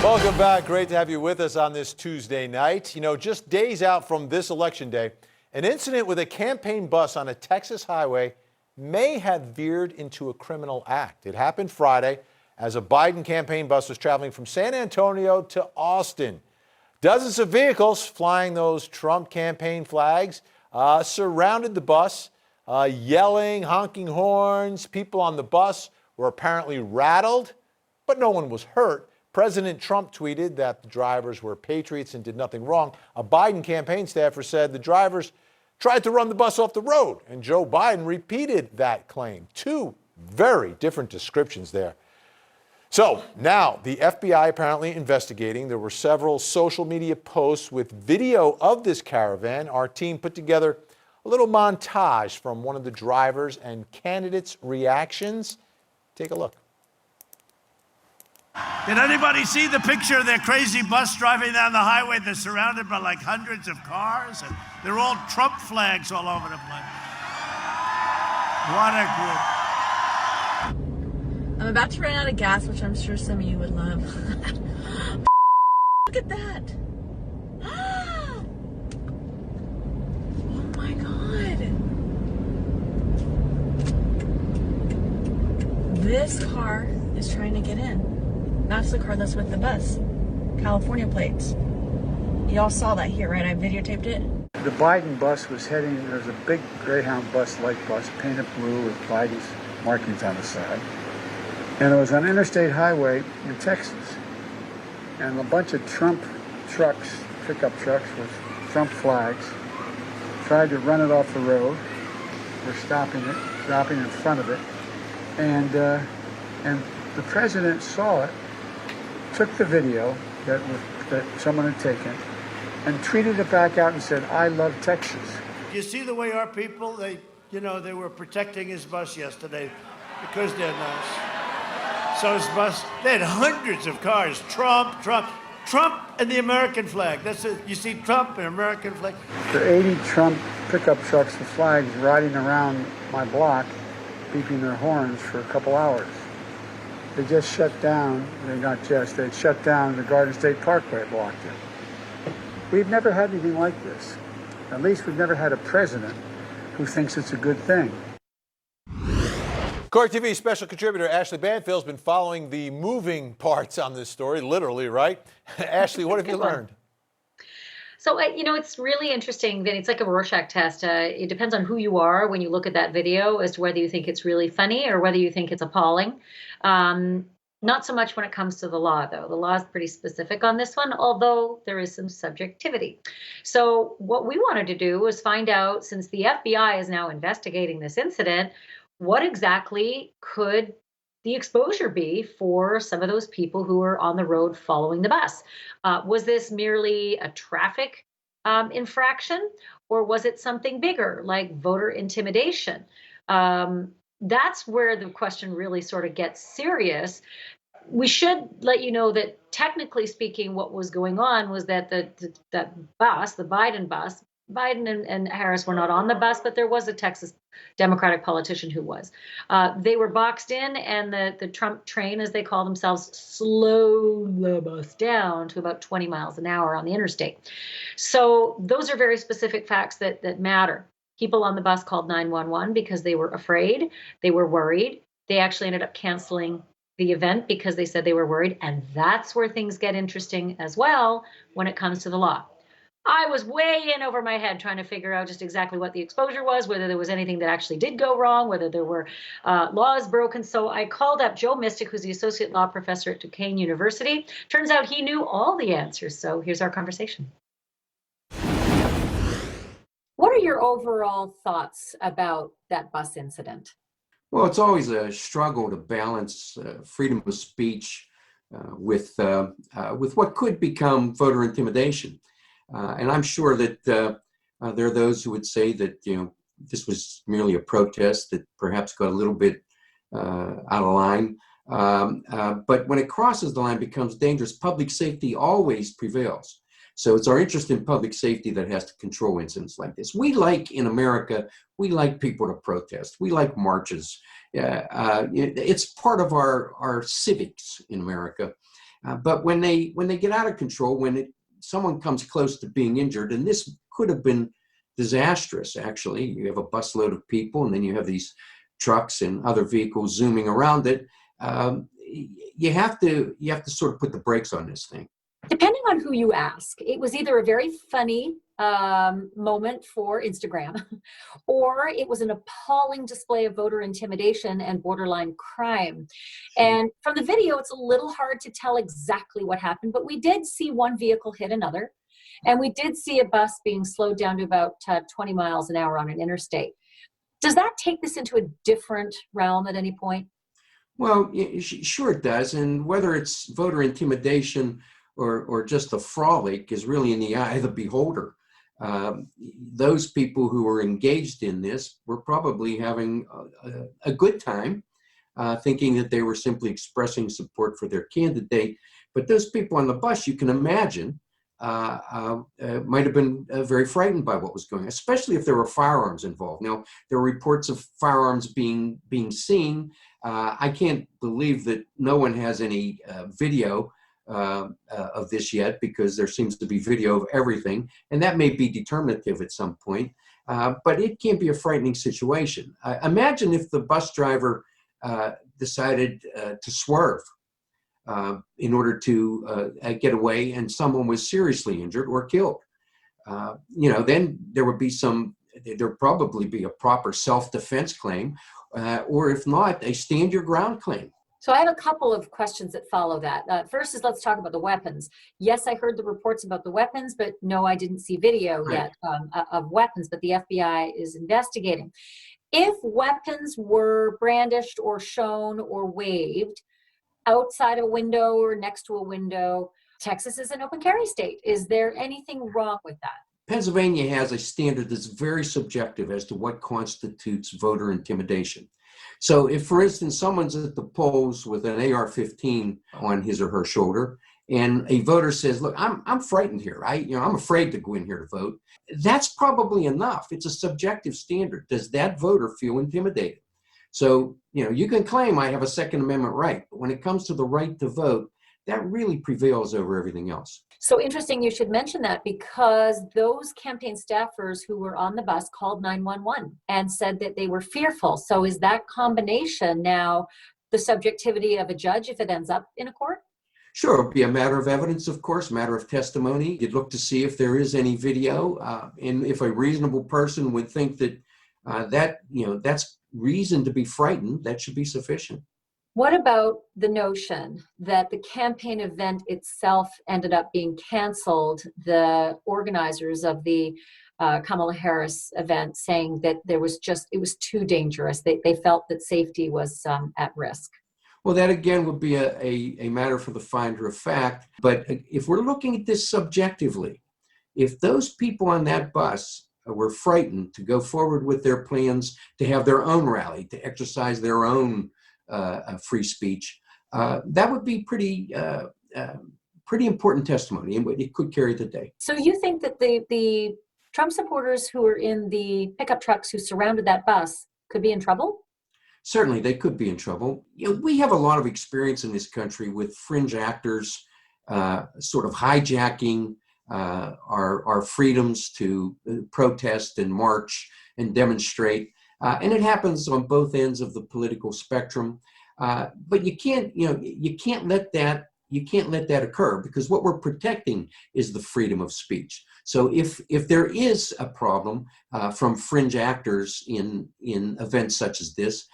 Welcome back. Great to have you with us on this Tuesday night. You know, just days out from this election day, an incident with a campaign bus on a Texas highway may have veered into a criminal act. It happened Friday as a Biden campaign bus was traveling from San Antonio to Austin. Dozens of vehicles flying those Trump campaign flags surrounded the bus, yelling, honking horns. People on the bus were apparently rattled, but no one was hurt. President Trump tweeted that the drivers were patriots and did nothing wrong. A Biden campaign staffer said the drivers tried to run the bus off the road, and Joe Biden repeated that claim. Two very different descriptions there. So now the FBI apparently investigating. There were several social media posts with video of this caravan. Our team put together a little montage from one of the drivers and candidates' reactions. Take a look. Did anybody see the picture of their crazy bus driving down the highway? They're surrounded by like hundreds of cars, and they're all Trump flags all over the place. What a group. I'm about to run out of gas, which I'm sure some of you would love. Look at that. Oh my God. This car is trying to get in. That's the car that's with the bus. California plates. Y'all saw that here, right? I videotaped it. The Biden bus was heading, there's a big Greyhound bus, light bus, painted blue with Biden's markings on the side. And it was on Interstate Highway in Texas. And a bunch of Trump trucks, pickup trucks with Trump flags, tried to run it off the road. We're stopping in front of it. And the president saw it, took the video that someone had taken, and tweeted it back out and said, "I love Texas." You see the way our people, they were protecting his bus yesterday because they're nice. So his bus, they had hundreds of cars, Trump, and the American flag. That's it. You see Trump and American flag. There are 80 Trump pickup trucks with flags riding around my block, beeping their horns for a couple hours. They just shut down, they shut down the Garden State Parkway, blocked it. We've never had anything like this. At least we've never had a president who thinks it's a good thing. Court TV special contributor Ashley Banfield has been following the moving parts on this story, literally, right? Ashley, what have you learned? So, it's really interesting that it's like a Rorschach test. It depends on who you are when you look at that video as to whether you think it's really funny or whether you think it's appalling. Not so much when it comes to the law, though. The law is pretty specific on this one, although there is some subjectivity. So what we wanted to do was find out, since the FBI is now investigating this incident, what exactly could the exposure be for some of those people who were on the road following the bus? Was this merely a traffic infraction, or was it something bigger like voter intimidation? That's where the question really sort of gets serious. We should let you know that technically speaking, what was going on was that that bus, the Biden bus, Biden and Harris were not on the bus, but there was a Texas Democratic politician who was. They were boxed in, and the Trump train, as they call themselves, slowed the bus down to about 20 miles an hour on the interstate. So those are very specific facts that matter. People on the bus called 911 because they were afraid, they were worried. They actually ended up canceling the event because they said they were worried. And that's where things get interesting as well when it comes to the law. I was way in over my head trying to figure out just exactly what the exposure was, whether there was anything that actually did go wrong, whether there were laws broken. So I called up Joe Mystic, who's the associate law professor at Duquesne University. Turns out he knew all the answers. So here's our conversation. What are your overall thoughts about that bus incident? Well, it's always a struggle to balance freedom of speech with what could become voter intimidation. And I'm sure that there are those who would say that this was merely a protest that perhaps got a little bit out of line. But when it crosses the line, it becomes dangerous. Public safety always prevails. So it's our interest in public safety that has to control incidents like this. In America, we like people to protest. We like marches. It's part of our civics in America. But when they get out of control, someone comes close to being injured, and this could have been disastrous, actually. You have a busload of people, and then you have these trucks and other vehicles zooming around it. You have to sort of put the brakes on this thing. Depending on who you ask, it was either a very funny moment for Instagram, or it was an appalling display of voter intimidation and borderline crime. And from the video, it's a little hard to tell exactly what happened, but we did see one vehicle hit another, and we did see a bus being slowed down to about 20 miles an hour on an interstate. Does that take this into a different realm at any point? Well, sure it does. And whether it's voter intimidation or just a frolic is really in the eye of the beholder. Those people who were engaged in this were probably having a good time, thinking that they were simply expressing support for their candidate. But those people on the bus, you can imagine, might have been very frightened by what was going on, especially if there were firearms involved. Now, there were reports of firearms being seen. I can't believe that no one has any video of this yet, because there seems to be video of everything, and that may be determinative at some point. But it can be a frightening situation. Imagine if the bus driver decided to swerve in order to get away, and someone was seriously injured or killed. Then there'd probably be a proper self-defense claim, or if not, a stand your ground claim. So I have a couple of questions that follow that. First is, let's talk about the weapons. Yes, I heard the reports about the weapons, but no, I didn't see video yet of weapons, but the FBI is investigating. If weapons were brandished or shown or waved outside a window or next to a window, Texas is an open carry state. Is there anything wrong with that? Pennsylvania has a standard that's very subjective as to what constitutes voter intimidation. So if, for instance, someone's at the polls with an AR-15 on his or her shoulder, and a voter says, look, I'm frightened here. I'm afraid to go in here to vote. That's probably enough. It's a subjective standard. Does that voter feel intimidated? So, you can claim I have a Second Amendment right, but when it comes to the right to vote, that really prevails over everything else. So interesting you should mention that, because those campaign staffers who were on the bus called 911 and said that they were fearful. So is that combination now the subjectivity of a judge if it ends up in a court? Sure, it'll be a matter of evidence, of course, matter of testimony. You'd look to see if there is any video, and if a reasonable person would think that that's reason to be frightened, that should be sufficient. What about the notion that the campaign event itself ended up being canceled? The organizers of the Kamala Harris event saying that it was too dangerous. They felt that safety was at risk. Well, that again would be a matter for the finder of fact. But if we're looking at this subjectively, if those people on that bus were frightened to go forward with their plans to have their own rally, to exercise their own free speech, that would be pretty important testimony, and it could carry the day. So you think that the Trump supporters who were in the pickup trucks who surrounded that bus could be in trouble? Certainly, they could be in trouble. We have a lot of experience in this country with fringe actors sort of hijacking our freedoms to protest and march and demonstrate. And it happens on both ends of the political spectrum. But you can't let that occur, because what we're protecting is the freedom of speech. So if there is a problem from fringe actors in events such as this,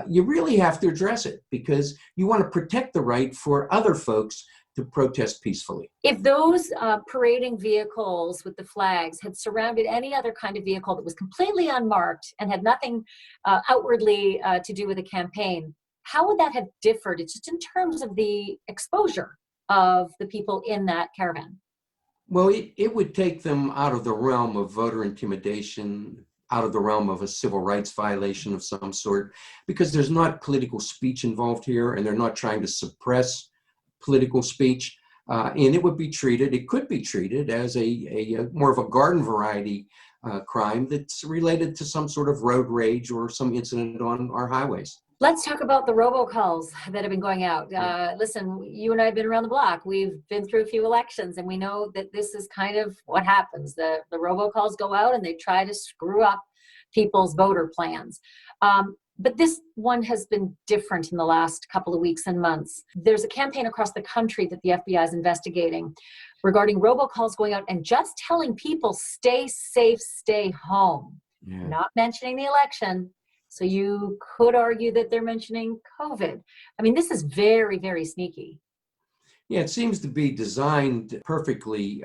you really have to address it, because you want to protect the right for other folks to protest peacefully. If those parading vehicles with the flags had surrounded any other kind of vehicle that was completely unmarked and had nothing outwardly to do with the campaign, how would that have differed? It's just in terms of the exposure of the people in that caravan. Well, it would take them out of the realm of voter intimidation, out of the realm of a civil rights violation of some sort, because there's not political speech involved here, and they're not trying to suppress political speech, and it could be treated as a more of a garden variety crime that's related to some sort of road rage or some incident on our highways. Let's talk about the robocalls that have been going out. Listen, you and I have been around the block. We've been through a few elections, and we know that this is kind of what happens. The robocalls go out and they try to screw up people's voter plans. But this one has been different in the last couple of weeks and months. There's a campaign across the country that the FBI is investigating regarding robocalls going out and just telling people, stay safe, stay home, not mentioning the election. So you could argue that they're mentioning COVID. I mean, this is very, very sneaky. Yeah, it seems to be designed perfectly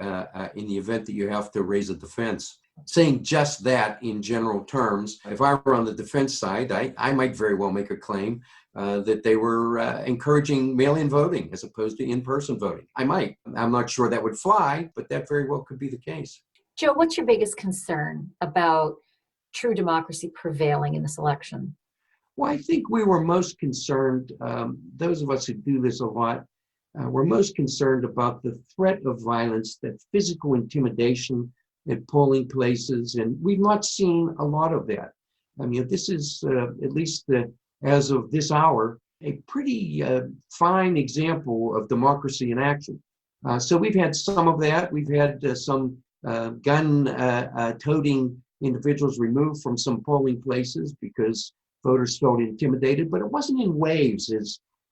in the event that you have to raise a defense. Saying just that in general terms, if I were on the defense side, I might very well make a claim that they were encouraging mail-in voting as opposed to in-person voting. I might. I'm not sure that would fly, but that very well could be the case. Joe, what's your biggest concern about true democracy prevailing in this election? Well, I think we were most concerned, those of us who do this a lot, we're most concerned about the threat of violence, that physical intimidation at polling places, and we've not seen a lot of that. I mean, this is, at least as of this hour, a pretty fine example of democracy in action. So we've had some of that. We've had some gun-toting individuals removed from some polling places because voters felt intimidated, but it wasn't in waves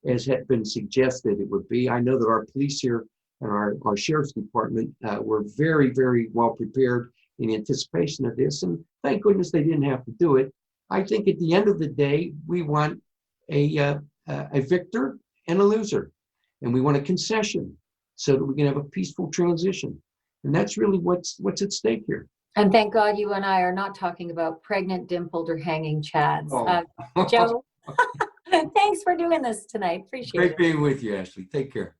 as had been suggested it would be. I know that our police here and our sheriff's department were very, very well prepared in anticipation of this, and thank goodness they didn't have to do it. I think at the end of the day, we want a victor and a loser, and we want a concession so that we can have a peaceful transition, and that's really what's at stake here. And thank God you and I are not talking about pregnant, dimpled, or hanging chads. Oh. Joe, thanks for doing this tonight. Appreciate it. Great being with you, Ashley. Take care.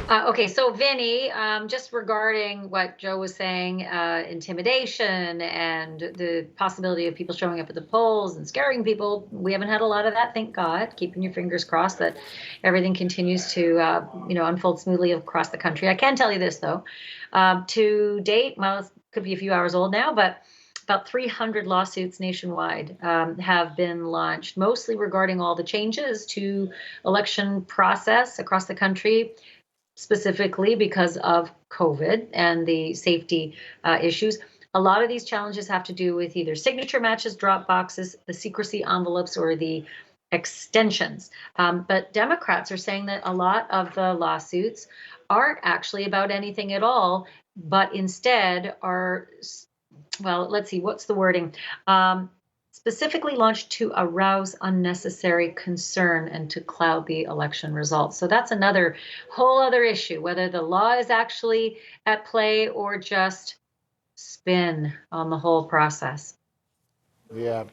Okay, so Vinny, just regarding what Joe was saying, intimidation and the possibility of people showing up at the polls and scaring people, we haven't had a lot of that, thank God. Keeping your fingers crossed that everything continues to, unfold smoothly across the country. I can tell you this, though. To date, well, it could be a few hours old now, but about 300 lawsuits nationwide have been launched, mostly regarding all the changes to election process across the country, specifically because of COVID and the safety issues. A lot of these challenges have to do with either signature matches, drop boxes, the secrecy envelopes, or the extensions. But Democrats are saying that a lot of the lawsuits aren't actually about anything at all, but instead are, well, let's see, what's the wording? Specifically launched to arouse unnecessary concern and to cloud the election results. So that's another whole other issue, whether the law is actually at play or just spin on the whole process. Yeah.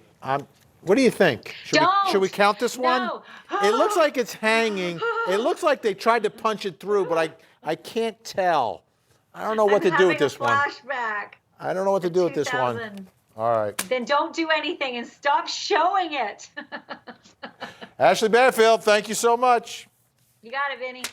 What do you think? Should we count this one? No. It looks like it's hanging. It looks like they tried to punch it through, but I can't tell. I don't know what to do with this one. Flashback. I don't know what to do with this one. All right. Then don't do anything and stop showing it. Ashley Banfield, thank you so much. You got it, Vinny.